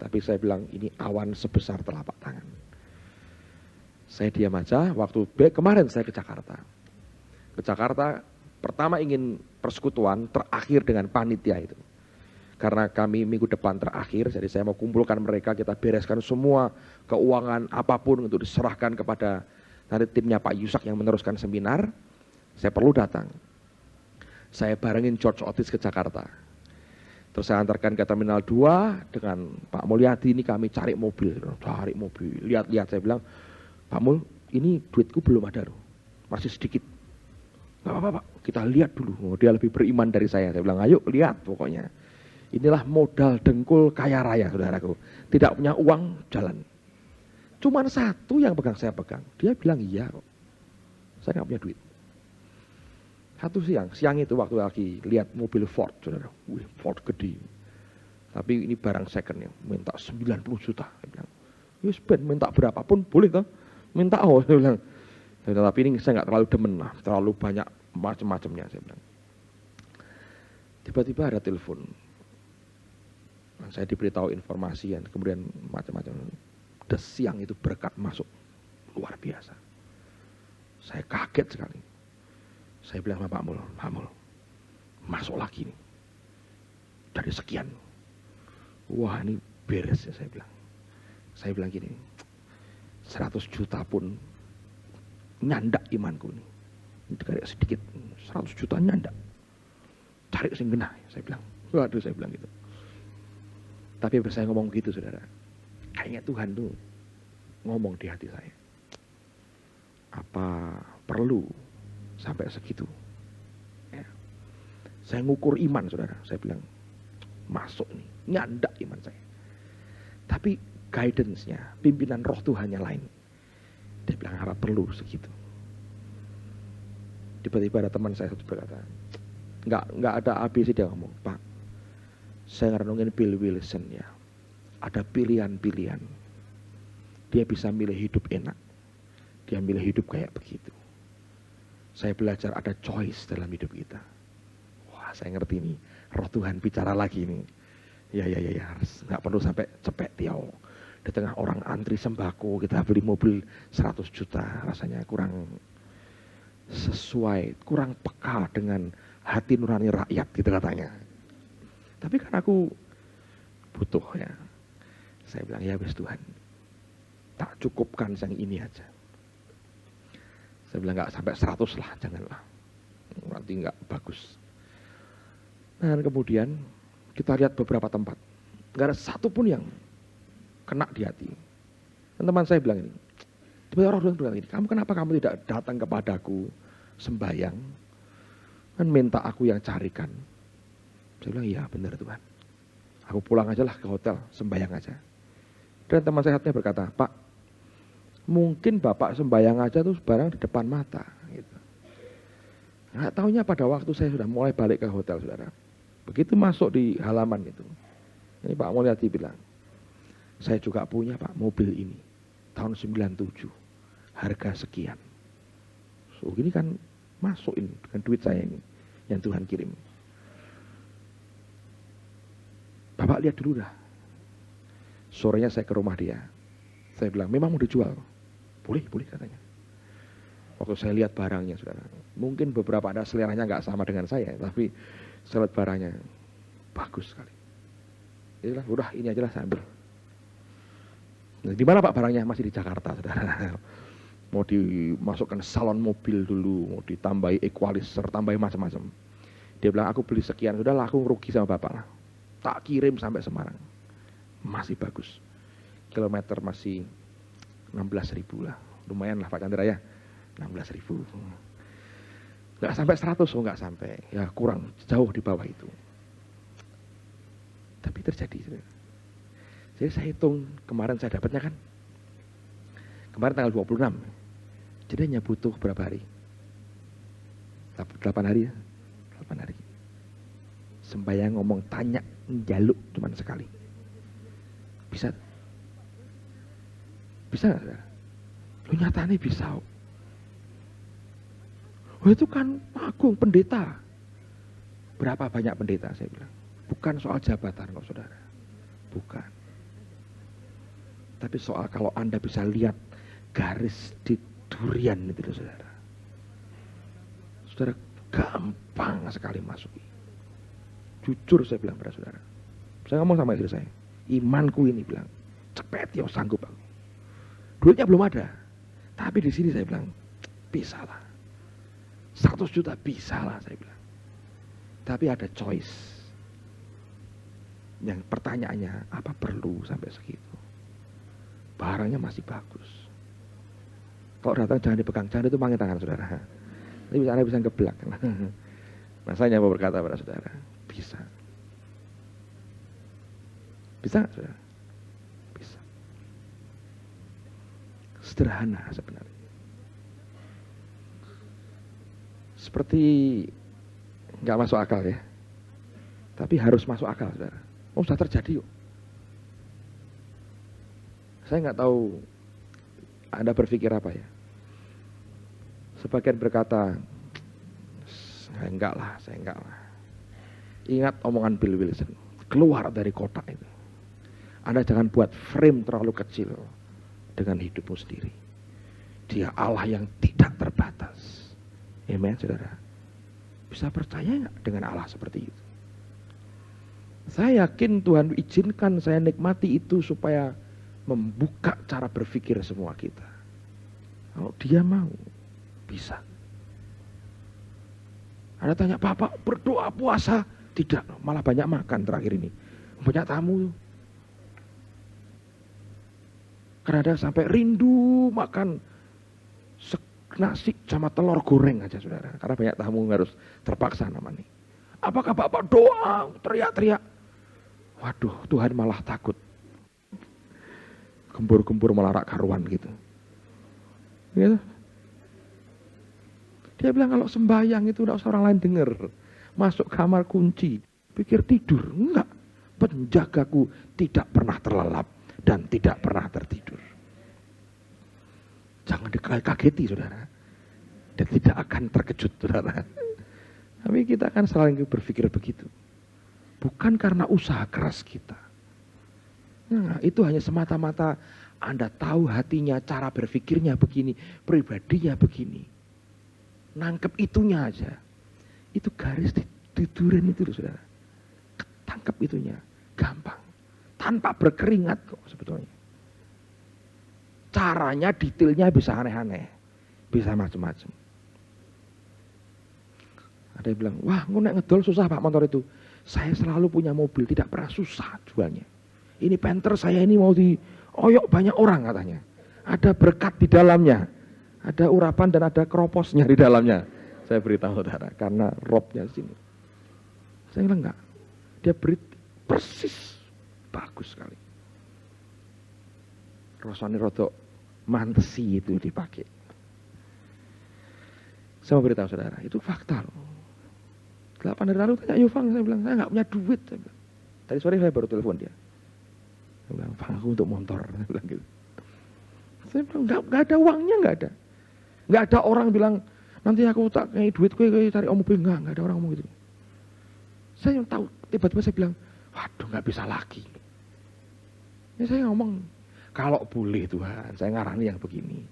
Tapi saya bilang, ini awan sebesar telapak tangan. Saya diam aja, waktu kemarin saya ke Jakarta. Ke Jakarta, pertama ingin persekutuan, terakhir dengan panitia itu. Karena kami minggu depan terakhir, jadi saya mau kumpulkan mereka, kita bereskan semua keuangan apapun untuk diserahkan kepada nanti timnya Pak Yusak yang meneruskan seminar. Saya perlu datang. Saya barengin George Otis ke Jakarta. Terus saya antarkan ke Terminal 2 dengan Pak Mulyadi, ini kami cari mobil. Lihat-lihat, saya bilang, Pak Mul, ini duitku belum ada loh, masih sedikit. Gak apa-apa Pak, kita lihat dulu. Oh, dia lebih beriman dari saya. Saya bilang, ayo lihat pokoknya. Inilah modal dengkul kaya raya, saudaraku. Tidak punya uang, jalan. Cuman satu yang saya pegang. Dia bilang, iya kok. Saya gak punya duit. Satu siang itu waktu lagi lihat mobil Ford, saudara. Wih, Ford gede. Tapi ini barang second ya, minta 90 juta. Saya bilang, yes Ben, minta berapapun boleh toh. Minta saya bilang. Tapi ini saya nggak terlalu demen lah, terlalu banyak macam-macamnya, saya bilang. Tiba-tiba ada telepon. Saya diberitahu informasi dan kemudian macam-macam. Siang itu berkat masuk luar biasa. Saya kaget sekali. Saya bilang sama Pak Mul, masuk lagi nih. Dari sekian. Wah ini beres ya, saya bilang. Saya bilang gini, 100 juta pun nyandak imanku nih. Ini sedikit, 100 juta nyandak. Cari sing genah, saya bilang. Waduh, saya bilang gitu. Tapi saya ngomong gitu, saudara. Kayaknya Tuhan tuh ngomong di hati saya. Apa perlu sampai segitu? Ya. Saya ngukur iman, saudara. Saya bilang, masuk nih, nyandak iman saya. Tapi guidance-nya, pimpinan roh Tuhannya lain. Dia bilang, apa perlu segitu? Tiba-tiba ada teman saya satu berkata, nggak ada ABC, dia ngomong, Pak, Saya ngerenungin Bill Wilson ya. Ada pilihan-pilihan. Dia bisa milih hidup enak. Dia milih hidup kayak begitu. Saya belajar ada choice dalam hidup kita. Wah, saya ngerti nih. Roh Tuhan bicara lagi nih. Ya. Nggak perlu sampai cepet tiaw. Di tengah orang antri sembako, kita beli mobil 100 juta. Rasanya kurang sesuai, kurang peka dengan hati nurani rakyat gitu katanya. Tapi kan aku butuh ya. Saya bilang, ya wes Tuhan, tak cukupkan yang ini aja. Saya bilang nggak sampai 100 lah, janganlah. Nanti nggak bagus. Dan kemudian kita lihat beberapa tempat. Nggak ada satupun yang kena di hati. Dan teman saya bilang ini, tiba-tiba orang bilang ini, kenapa kamu tidak datang kepadaku sembahyang, kan minta aku yang carikan. Saya bilang, iya benar Tuhan. Aku pulang aja lah ke hotel, sembahyang aja. Dan teman sehatnya berkata, Pak, mungkin Bapak sembahyang aja tuh barang di depan mata. Gitu. Nggak taunya pada waktu saya sudah mulai balik ke hotel, saudara. Begitu masuk di halaman itu, ini Pak Mulyadi bilang, saya juga punya Pak mobil ini, tahun 97, harga sekian. So ini kan masuk ini dengan duit saya ini, yang Tuhan kirim. Bapak lihat dulu dah. Sorenya saya ke rumah dia. Saya bilang, memang mau dijual? Boleh katanya. Waktu saya lihat barangnya, saudara. Mungkin beberapa ada seleranya nggak sama dengan saya, tapi saya lihat barangnya bagus sekali. Inilah, udah ini aja lah saya ambil. Nah, di mana Pak barangnya? Masih di Jakarta, saudara. Mau dimasukkan salon mobil dulu, mau ditambahi equalizer, tambahi macam-macam. Dia bilang, aku beli sekian, sudahlah aku rugi sama Bapak lah. Tak kirim sampai Semarang. Masih bagus. Kilometer masih 16.000 lah. Lumayan lah Pak Chandra ya. 16.000. Nggak sampai 100, nggak sampai. Ya kurang, jauh di bawah itu. Tapi terjadi. Jadi saya hitung, kemarin saya dapatnya kan. Kemarin tanggal 26. Jadi hanya butuh berapa hari? 8 hari ya. 8 hari. Sembahyang ngomong tanya, jaluk cuman sekali. Bisa nggak? Lu nyatanya bisa. Oh itu kan agung pendeta. Berapa banyak pendeta saya bilang. Bukan soal jabatan kok saudara. Bukan. Tapi soal kalau Anda bisa lihat garis di durian itu loh saudara. Saudara gampang sekali masuk. Jujur saya bilang pada saudara. Saya ngomong sama istri saya. Imanku ini bilang, cepet ya sanggup aku. Duitnya belum ada. Tapi di sini saya bilang, bisa lah. 100 juta bisa lah saya bilang. Tapi ada choice. Yang pertanyaannya, apa perlu sampai segitu? Barangnya masih bagus. Kalau datang jangan dipegang, jangan ditumpangi tangan saudara. Ini Anda bisa ngeblak. Nah saya mau berkata pada saudara, bisa. Bisa nggak saudara? Bisa. Sederhana sebenarnya. Seperti nggak masuk akal ya. Tapi harus masuk akal saudara. Oh sudah terjadi yuk. Saya nggak tahu Anda berpikir apa ya. Sebagian berkata, saya enggak lah. Ingat omongan Bill Wilson, keluar dari kotak itu. Anda jangan buat frame terlalu kecil dengan hidupmu sendiri. Dia Allah yang tidak terbatas. Amen, saudara. Bisa percaya nggak dengan Allah seperti itu? Saya yakin Tuhan izinkan saya nikmati itu supaya membuka cara berpikir semua kita. Kalau dia mau, bisa. Ada tanya, Bapak berdoa puasa? Tidak, malah banyak makan terakhir ini. Banyak tamu. Karena ada sampai rindu makan nasi sama telur goreng aja saudara. Karena banyak tamu harus terpaksa namanya. Apakah Bapak doa, teriak-teriak? Waduh, Tuhan malah takut. Gembur-gembur malah rak karuan gitu. Gitu. Dia bilang kalau sembahyang itu tidak usah orang lain dengar. Masuk kamar kunci, pikir tidur. Enggak. penjagaku tidak pernah terlelap dan tidak pernah tertidur. Jangan dikageti saudara, dan tidak akan terkejut saudara. Tapi kita akan selalu berpikir begitu. Bukan karena usaha keras kita. Nah, itu hanya semata-mata Anda tahu hatinya, cara berpikirnya begini, pribadinya begini. Nangkep itunya aja. Itu garis tiduran itu loh saudara. Tangkap itunya, gampang. Tanpa berkeringat kok sebetulnya. Caranya, detailnya bisa aneh-aneh. Bisa macam-macam. Ada yang bilang, wah nek ngedol susah pak motor itu. Saya selalu punya mobil, tidak pernah susah jualnya. Ini Panther saya ini mau dioyok banyak orang katanya. Ada berkat di dalamnya. Ada urapan dan ada kroposnya di dalamnya. Saya beritahu saudara, karena robnya sini. Saya bilang enggak. Dia beri persis bagus sekali. Rasanya rodok mantesi itu dipakai. Saya mau beritahu saudara, itu fakta loh. 8 hari lalu tanya Yufang, saya bilang, saya nggak punya duit. Saya bilang. Tadi sore saya baru telepon dia. Saya bilang, Fang aku untuk motor. Saya bilang gitu. Saya bilang, nggak ada uangnya, nggak ada. Nggak ada orang bilang, nanti aku tak kayak duit, gue cari om mobil. Nggak ada orang ngomong gitu. Saya yang tahu, tiba-tiba saya bilang, waduh nggak bisa lagi. Ya saya ngomong, kalau boleh Tuhan, saya ngarani yang begini.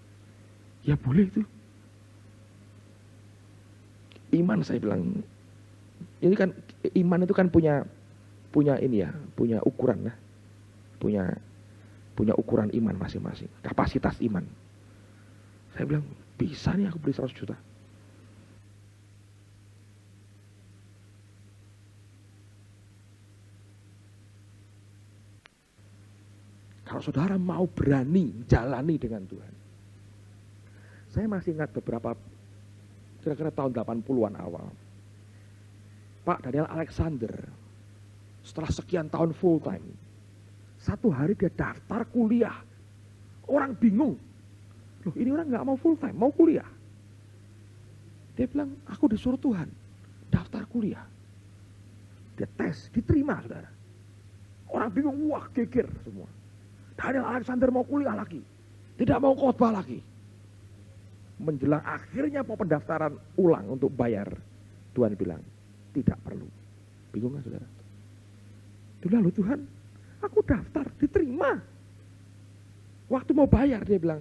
Ya boleh itu. Iman saya bilang, ini kan iman itu kan punya ini ya, punya ukuran lah, punya ukuran iman masing-masing, kapasitas iman. Saya bilang bisa nih aku beli 100 juta. Kalau saudara mau berani jalani dengan Tuhan. Saya masih ingat beberapa kira-kira tahun 80-an awal. Pak Daniel Alexander, setelah sekian tahun full time, satu hari dia daftar kuliah. Orang bingung. Loh ini orang gak mau full time, mau kuliah. Dia bilang, aku disuruh Tuhan, daftar kuliah. Dia tes, diterima saudara. Orang bingung, wah geger semua. Daniel Alexander mau kuliah lagi. Tidak mau khotbah lagi. Menjelang akhirnya mau pendaftaran ulang untuk bayar. Tuhan bilang, tidak perlu. Bingung kan saudara? Lalu Tuhan, aku daftar, diterima. Waktu mau bayar dia bilang,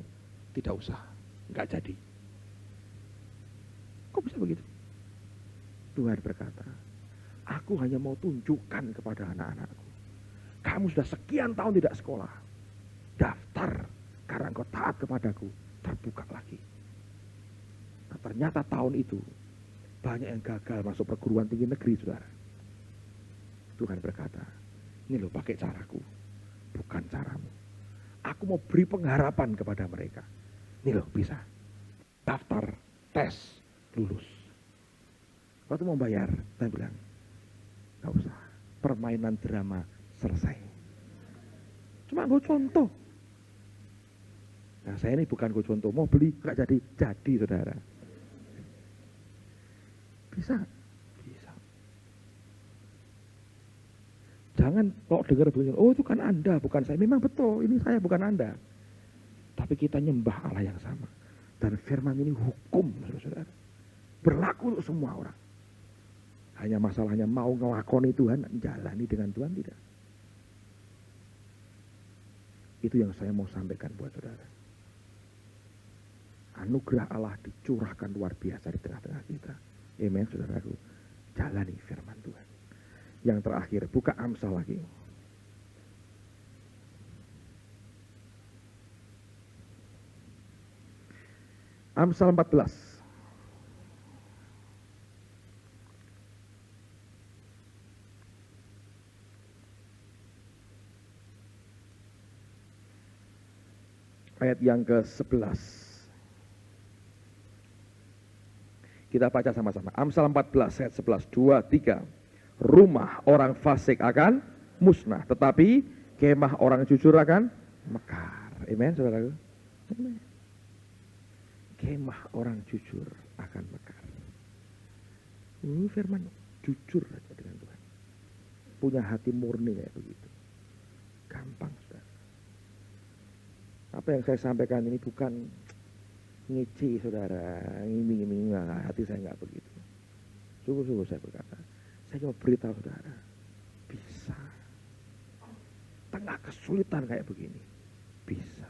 tidak usah, nggak jadi. Kok bisa begitu? Tuhan berkata, aku hanya mau tunjukkan kepada anak-anakku. Kamu sudah sekian tahun tidak sekolah. Daftar, karena engkau taat kepadaku, terbuka lagi. Nah, ternyata tahun itu, banyak yang gagal masuk perguruan tinggi negeri, saudara. Tuhan berkata, ini loh pakai caraku, bukan caramu. Aku mau beri pengharapan kepada mereka. Ini loh bisa. Daftar, tes, lulus. Waktu mau bayar, saya bilang, gak usah. Permainan drama selesai. Cuma gue contoh. Nah saya ini bukan gue contoh, mau beli gak jadi saudara. Bisa. Jangan kalau dengar begini, oh itu kan Anda, bukan saya. Memang betul, ini saya bukan Anda. Tapi kita nyembah Allah yang sama. Dan firman ini hukum, saudara. Berlaku untuk semua orang. Hanya masalahnya mau ngelakoni Tuhan, jalani dengan Tuhan tidak. Itu yang saya mau sampaikan buat saudara. Anugerah Allah dicurahkan luar biasa di tengah-tengah kita. Amen, saudaraku. Jalani firman Tuhan. Yang terakhir, buka Amsal lagi. Amsal 14. Ayat yang ke-11. Kita baca sama-sama. Amsal 14 ayat 11. 2, 3. Rumah orang fasik akan musnah, tetapi kemah orang jujur akan mekar. Amen, saudaraku. Amen. Kemah orang jujur akan mekar. Firman jujur aja dengan Tuhan. punya hati murni kayak begitu. Gampang, saudara. Apa yang saya sampaikan ini bukan ngeci, saudara, ngiming-ngiming, hati saya nggak begitu. Sungguh-sungguh saya berkata, saya cuma beritahu saudara, bisa. Tengah kesulitan kayak begini, bisa.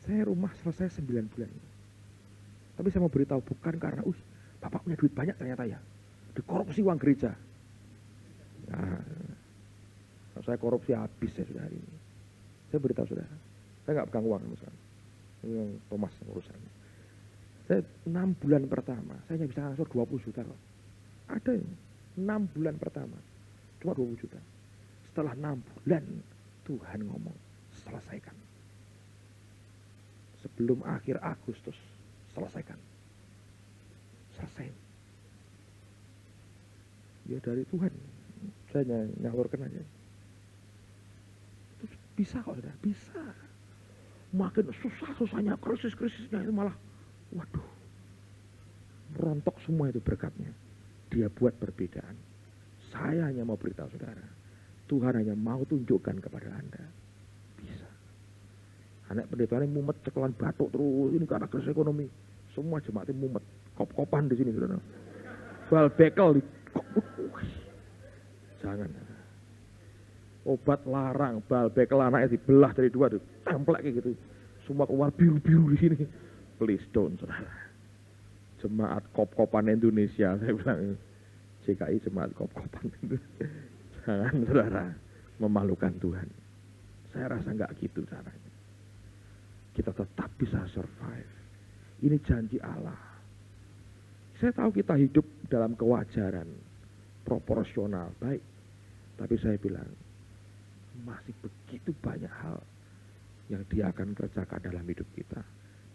Saya rumah selesai 9 bulan. Tapi saya mau beritahu bukan karena, Bapak punya duit banyak ternyata ya. Dikorupsi uang gereja. Nah, kalau saya korupsi habis saya sudah hari ini. Saya beritahu saudara, saya nggak pegang uang misalnya. Ini yang Thomas yang urusannya. Saya 6 bulan pertama, saya hanya bisa transfer 20 juta kok. Ada yang 6 bulan pertama, cuma 20 juta. Setelah 6 bulan, Tuhan ngomong, selesaikan. Sebelum akhir Agustus, selesaikan. Selesai. Ya dari Tuhan, saya nyalurkan aja. Terus bisa kok, saudara, bisa. Makin susah-susahnya, krisis-krisisnya itu malah, waduh, merontok semua itu berkatnya. Dia buat perbedaan. Saya hanya mau beritahu saudara, Tuhan hanya mau tunjukkan kepada Anda. Bisa. Anak pendeta ini mumet, cekelan batuk terus, ini karena krisis ekonomi. Semua jemaatnya mumet, kop-kopan di sini saudara. Bal bekel di kop. Jangan. Obat larang, bal bekel anaknya dibelah dari 2 tuh, templek kayak gitu. Semua keluar biru-biru di sini. Please don't, saudara. Jemaat kop-kopan Indonesia, saya bilang, JKI jemaat kop-kopan itu. Jangan, saudara, memalukan Tuhan. Saya rasa enggak gitu caranya. Kita tetap bisa survive. Ini janji Allah. Saya tahu kita hidup dalam kewajaran, proporsional, baik. Tapi saya bilang, masih begitu banyak hal yang Dia akan kerjakan dalam hidup kita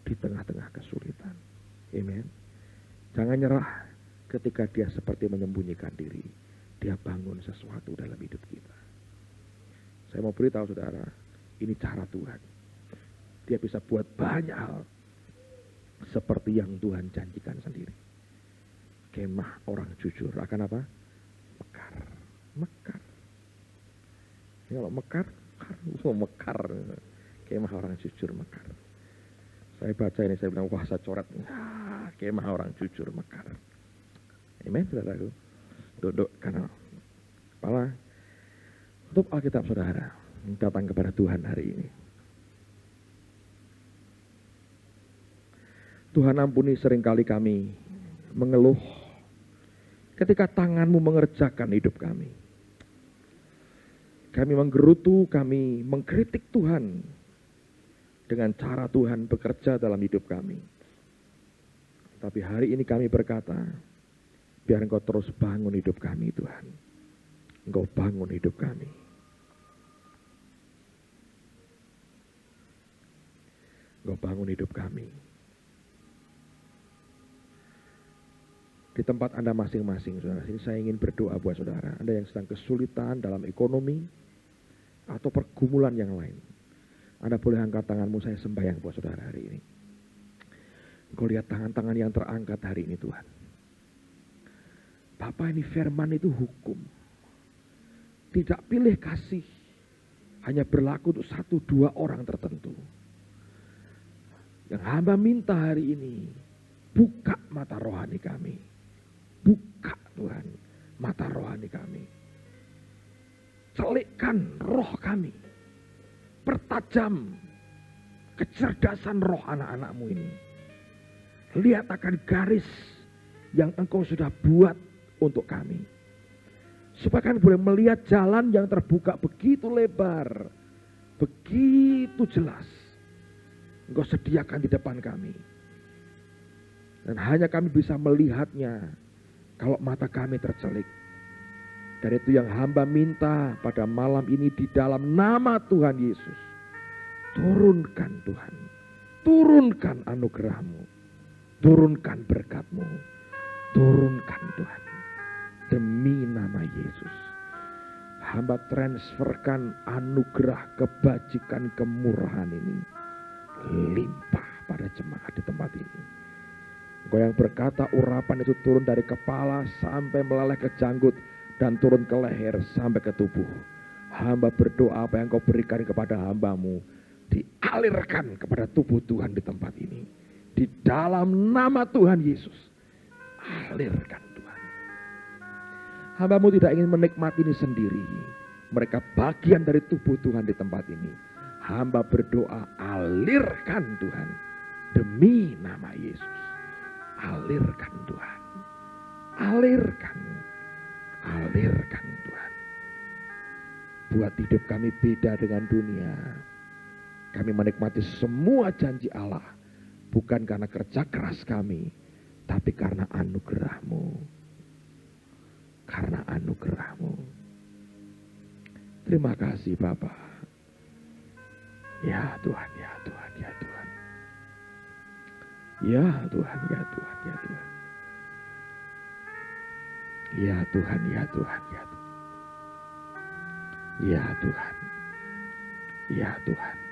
di tengah-tengah kesulitan. Amen. Jangan nyerah ketika Dia seperti menyembunyikan diri. Dia bangun sesuatu dalam hidup kita. Saya mau beritahu saudara, ini cara Tuhan. Dia bisa buat banyak hal seperti yang Tuhan janjikan sendiri. Kemah orang jujur akan apa? Mekar. Mekar. Ini kalau mekar, mekar. Kemah orang jujur mekar. Saya baca ini, saya bilang, wah saya coret. Kemah orang jujur mekar. Amen, saudaraku. Duduk kanan kepala. Tutup Alkitab saudara. Datang kepada Tuhan hari ini. Tuhan ampuni seringkali kami mengeluh ketika tangan-Mu mengerjakan hidup kami. Kami menggerutu, kami mengkritik Tuhan dengan cara Tuhan bekerja dalam hidup kami. Tapi hari ini kami berkata, biar Engkau terus bangun hidup kami Tuhan. Engkau bangun hidup kami. Engkau bangun hidup kami. Di tempat Anda masing-masing, saudara, sini saya ingin berdoa buat saudara. Anda yang sedang kesulitan dalam ekonomi atau pergumulan yang lain. Anda boleh angkat tanganmu, saya sembahyang buat saudara hari ini. Engkau lihat tangan-tangan yang terangkat hari ini Tuhan. Bapak, ini firman itu hukum. Tidak pilih kasih. Hanya berlaku untuk 1-2 orang tertentu. Yang hamba minta hari ini, buka mata rohani kami. Buka Tuhan mata rohani kami. Celikkan roh kami. Pertajam kecerdasan roh anak-anak-Mu ini. Lihat akan garis yang Engkau sudah buat untuk kami. Supaya kami boleh melihat jalan yang terbuka begitu lebar. Begitu jelas. Engkau sediakan di depan kami. Dan hanya kami bisa melihatnya kalau mata kami tercelik. Dan itu yang hamba minta pada malam ini di dalam nama Tuhan Yesus. Turunkan Tuhan. Turunkan anugerah-Mu. Turunkan berkat-Mu. Turunkan Tuhan. Demi nama Yesus. Hamba transferkan anugerah kebajikan kemurahan ini. Limpah pada jemaat di tempat ini. Engkau yang berkata urapan itu turun dari kepala sampai meleleh ke janggut. dan turun ke leher sampai ke tubuh. Hamba berdoa apa yang kau berikan kepada hambamu dialirkan kepada tubuh Tuhan di tempat ini. Di dalam nama Tuhan Yesus. Alirkan Tuhan. Hambamu tidak ingin menikmati ini sendiri. Mereka bagian dari tubuh Tuhan di tempat ini. Hamba berdoa alirkan Tuhan. Demi nama Yesus. Alirkan Tuhan. Alirkan. Alirkan Tuhan. Buat hidup kami beda dengan dunia. Kami menikmati semua janji Allah. Bukan karena kerja keras kami. Tapi karena anugerah-Mu. Karena anugerah-Mu. Terima kasih Bapa. Ya Tuhan, ya Tuhan, ya Tuhan. Ya Tuhan, ya Tuhan, ya Tuhan. Ya Tuhan, ya Tuhan, ya Tuhan. Ya Tuhan. Ya Tuhan.